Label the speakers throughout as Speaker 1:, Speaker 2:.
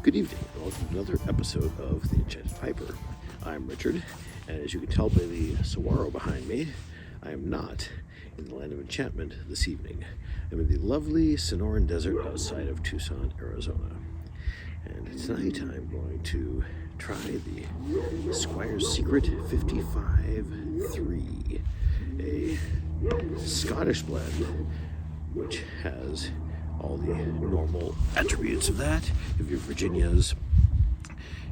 Speaker 1: Good evening, and welcome to another episode of the Enchanted Piper. I'm Richard, and as you can tell by the saguaro behind me, I am not in the land of enchantment this evening. I'm in the lovely Sonoran desert outside of Tucson, Arizona. And tonight I'm going to try the Squire's Secret 55-3, a Scottish blend which has all the normal attributes of that. If your Virginias,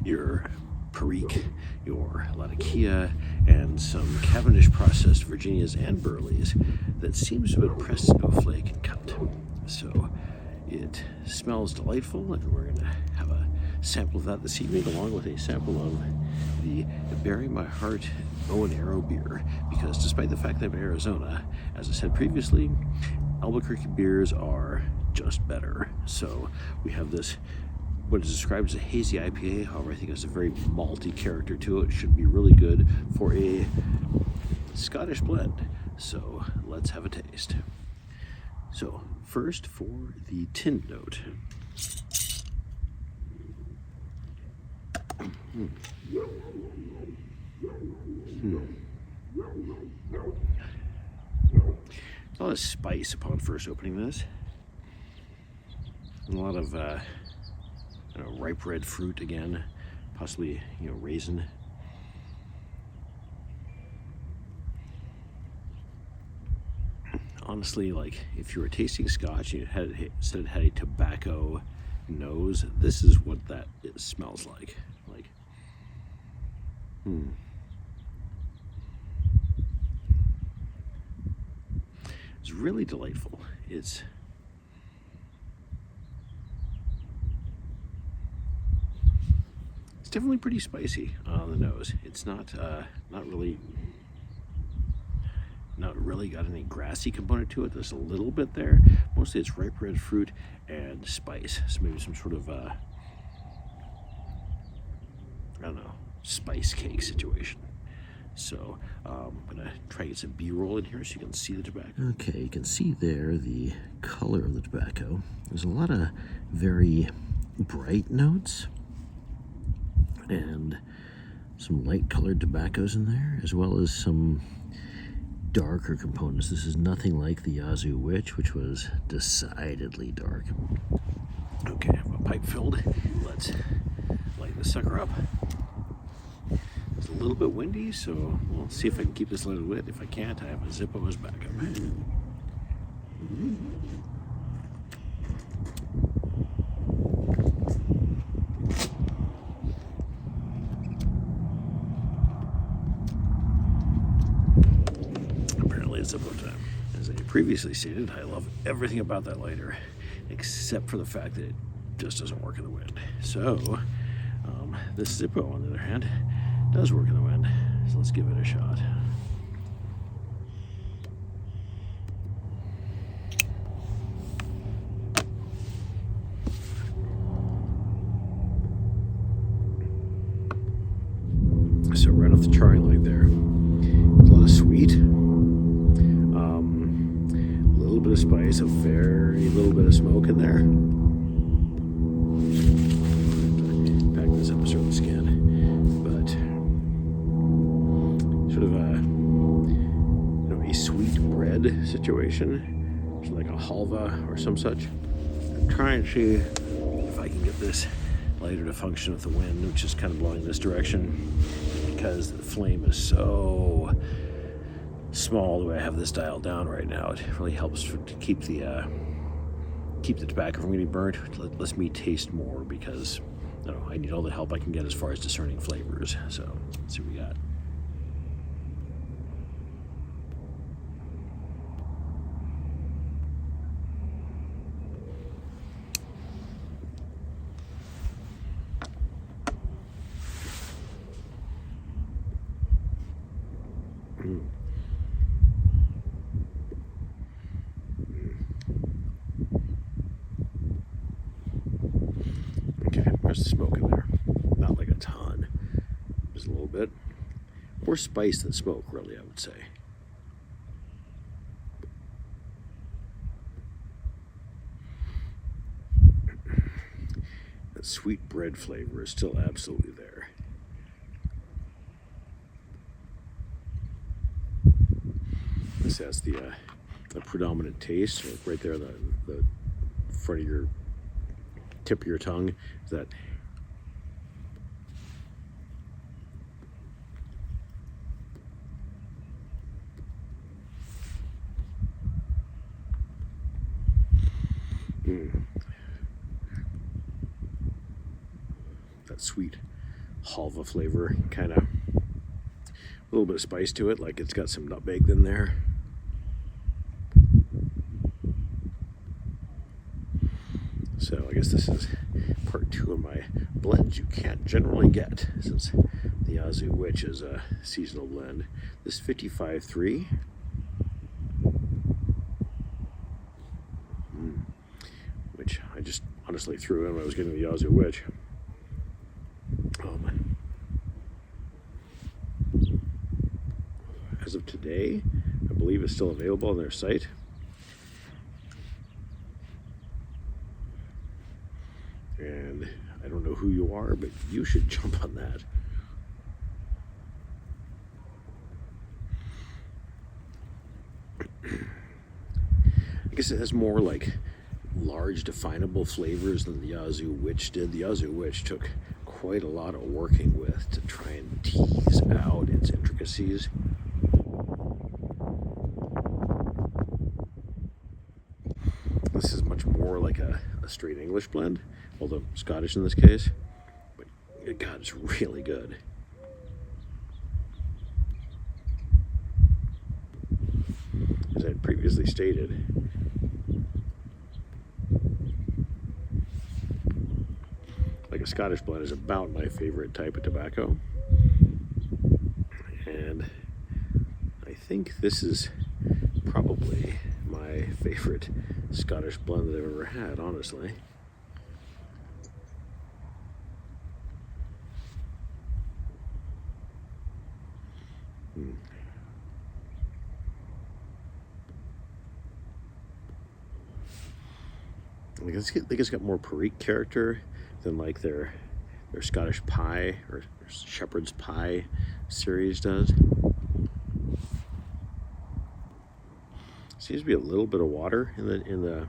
Speaker 1: your Perique, your Latakia, and some Cavendish processed Virginias and Burleys that seems to have been pressed into a flake and cut. So it smells delightful, and we're going to have a sample of that this evening, along with a sample of the Bury My Heart Bow and Arrow beer, because despite the fact that I'm in Arizona, as I said previously, Albuquerque beers are just better. So we have this, what is described as a hazy IPA. However, I think it's a very malty character to it. It should be really good for a Scottish blend. So let's have a taste. So first, for the tin note. A lot of spice upon first opening this. A lot of ripe red fruit again, possibly raisin. Honestly, like if you were tasting Scotch and said it had a tobacco nose, this is what it smells like. It's really delightful. It's definitely pretty spicy on the nose. It's not really got any grassy component to it. There's a little bit there. Mostly it's ripe red fruit and spice. So maybe some sort of I don't know, spice cake situation. So I'm gonna try to get some B-roll in here so you can see the tobacco. Okay, you can see there the color of the tobacco. There's a lot of very bright notes and some light colored tobaccos in there, as well as some darker components. This is nothing like the Yazoo Witch, which was decidedly dark. Okay, I have a pipe filled. Let's light this sucker up. It's a little bit windy, so we'll see if I can keep this lighted lit. If I can't, I have a Zippo as backup. Apparently it's Zippo time. As I previously stated, I love everything about that lighter, except for the fact that it just doesn't work in the wind. So, this Zippo, on the other hand, does work in the wind. So let's give it a shot. So right off the charring line there, there's a lot of sweet, a little bit of spice, a very little bit of smoke in there. Pack this up a certain skin, but sort of a sweet bread situation, like a halva or some such. I'm trying to see if I can get this lighter to function with the wind, which is kind of blowing this direction, because the flame is so small the way I have this dialed down right now. It really helps to keep the tobacco from getting burnt. It lets me taste more, because I need all the help I can get as far as discerning flavors. So let's see what we got. Okay, there's the smoke in there. Not like a ton, just a little bit. More spice than smoke, really, I would say. sweet bread flavor is still absolutely there. This has the predominant taste right there, the front of your tip of your tongue. That that sweet halva flavor, kind of a little bit of spice to it, like it's got some nutmeg in there. So I guess this is part 2 of my blends you can't generally get, since the Yazoo Witch is a seasonal blend. This 55.3. Which I just honestly threw in when I was getting the Yazoo Witch. As of today, I believe it's still available on their site. And I don't know who you are, but you should jump on that. I guess it has more like large definable flavors than the Yazoo Witch did. The Yazoo Witch took quite a lot of working with to try and tease out its intricacies. This is much more like a straight English blend, although Scottish in this case. But God, it's really good. As I had previously stated, like a Scottish blend is about my favorite type of tobacco. And I think this is probably my favorite Scottish blend that I've ever had, honestly. I think it's got more Perique character than like their Scottish pie or shepherd's pie series does. Seems to be a little bit of water in the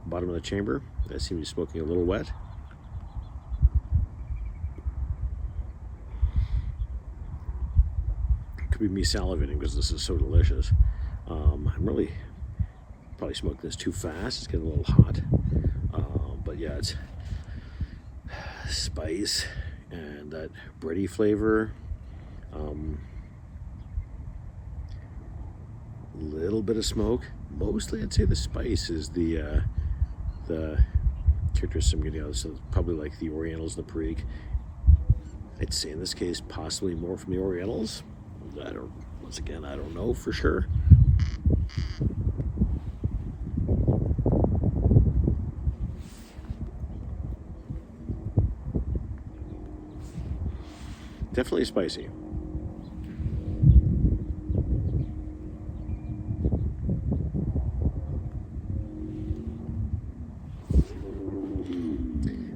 Speaker 1: bottom of the chamber. That seems to be smoking a little wet. Could be me salivating because this is so delicious. I'm really probably smoking this too fast. It's getting a little hot. But yeah, it's spice and that bready flavor. Little bit of smoke. Mostly I'd say the spice is the characteristics I'm getting out. So probably like the Orientals and the Perique. I'd say in this case possibly more from the Orientals. Once again, I don't know for sure. Definitely spicy.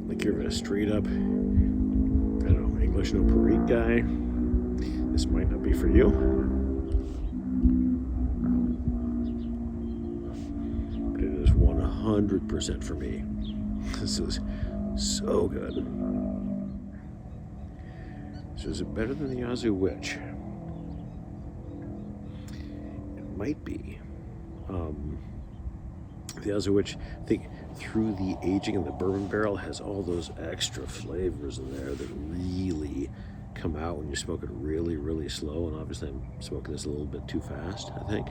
Speaker 1: Like you're a straight up, I don't know, English no Perique guy. This might not be for you. But it is 100% for me. This is so good. So is it better than the Yazoo Witch? It might be. The Yazoo Witch, I think through the aging of the bourbon barrel, has all those extra flavors in there that really come out when you smoke it really, really slow. And obviously I'm smoking this a little bit too fast, I think.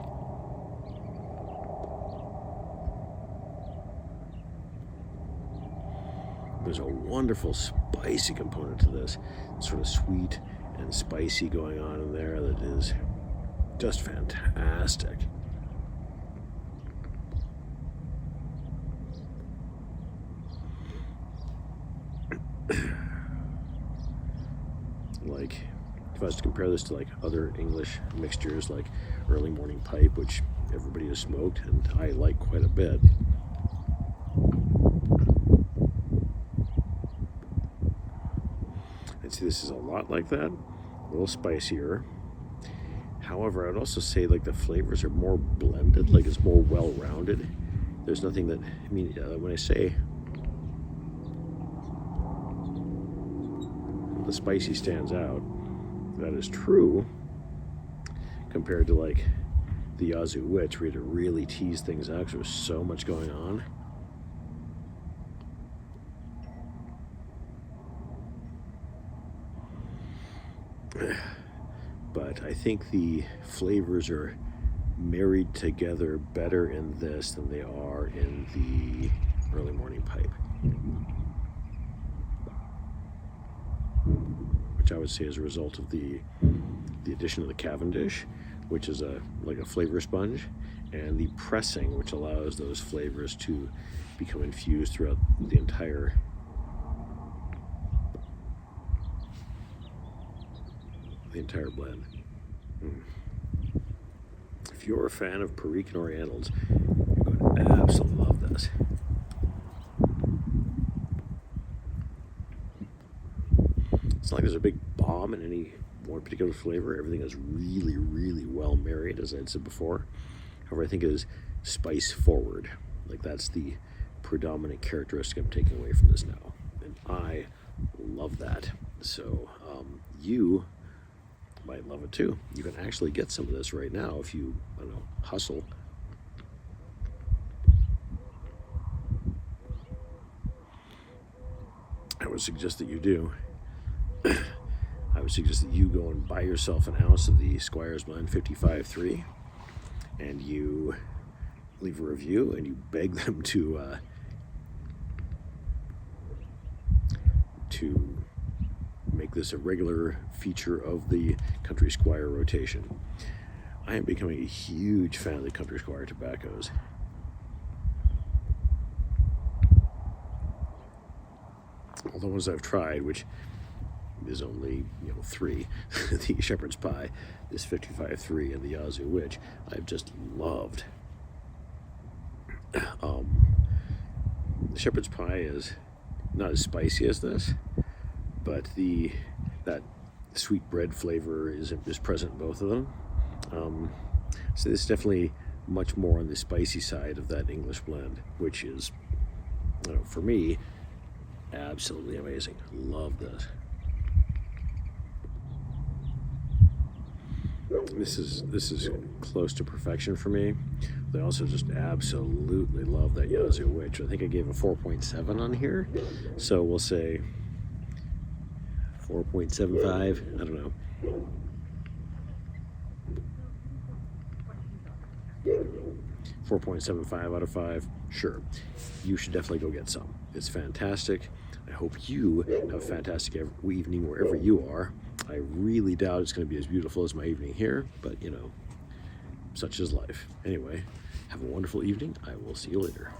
Speaker 1: There's a wonderful spicy component to this. It's sort of sweet and spicy going on in there that is just fantastic. Like, if I was to compare this to like other English mixtures like Early Morning Pipe, which everybody has smoked and I like quite a bit, See, this is a lot like that, a little spicier. However, I'd also say like the flavors are more blended, like it's more well-rounded. There's nothing that, I mean, when I say the spicy stands out, that is true compared to like the Yazoo Witch, where you had to really tease things out because there was so much going on. But I think the flavors are married together better in this than they are in the early morning pipe, which I would say is a result of the addition of the Cavendish, which is like a flavor sponge, and the pressing, which allows those flavors to become infused throughout the entire blend. If you're a fan of Perique Orientals, you're going to absolutely love this. It's not like there's a big bomb in any one particular flavor. Everything is really, really well married, as I said before. However, I think it is spice forward. Like, that's the predominant characteristic I'm taking away from this now. And I love that. So you might love it too. You can actually get some of this right now if you, I don't know, hustle. I would suggest that you do. I would suggest that you go and buy yourself an ounce of the Squire's Blend 55.3 and you leave a review and you beg them to make this a regular feature of the Country Squire rotation. I am becoming a huge fan of the Country Squire tobaccos. All the ones I've tried, which is only 3, the Shepherd's Pie, this 55.3, and the Yazoo Witch, I've just loved. The Shepherd's Pie is not as spicy as this, but that sweet bread flavor is present in both of them. So this is definitely much more on the spicy side of that English blend, which is, for me, absolutely amazing. Love this. This is close to perfection for me. I also just absolutely love that Yazoo Witch. I think I gave a 4.7 on here, so we'll say 4.75. I don't know. 4.75 out of 5. Sure. You should definitely go get some. It's fantastic. I hope you have a fantastic evening wherever you are. I really doubt it's going to be as beautiful as my evening here, but such is life. Anyway, have a wonderful evening. I will see you later.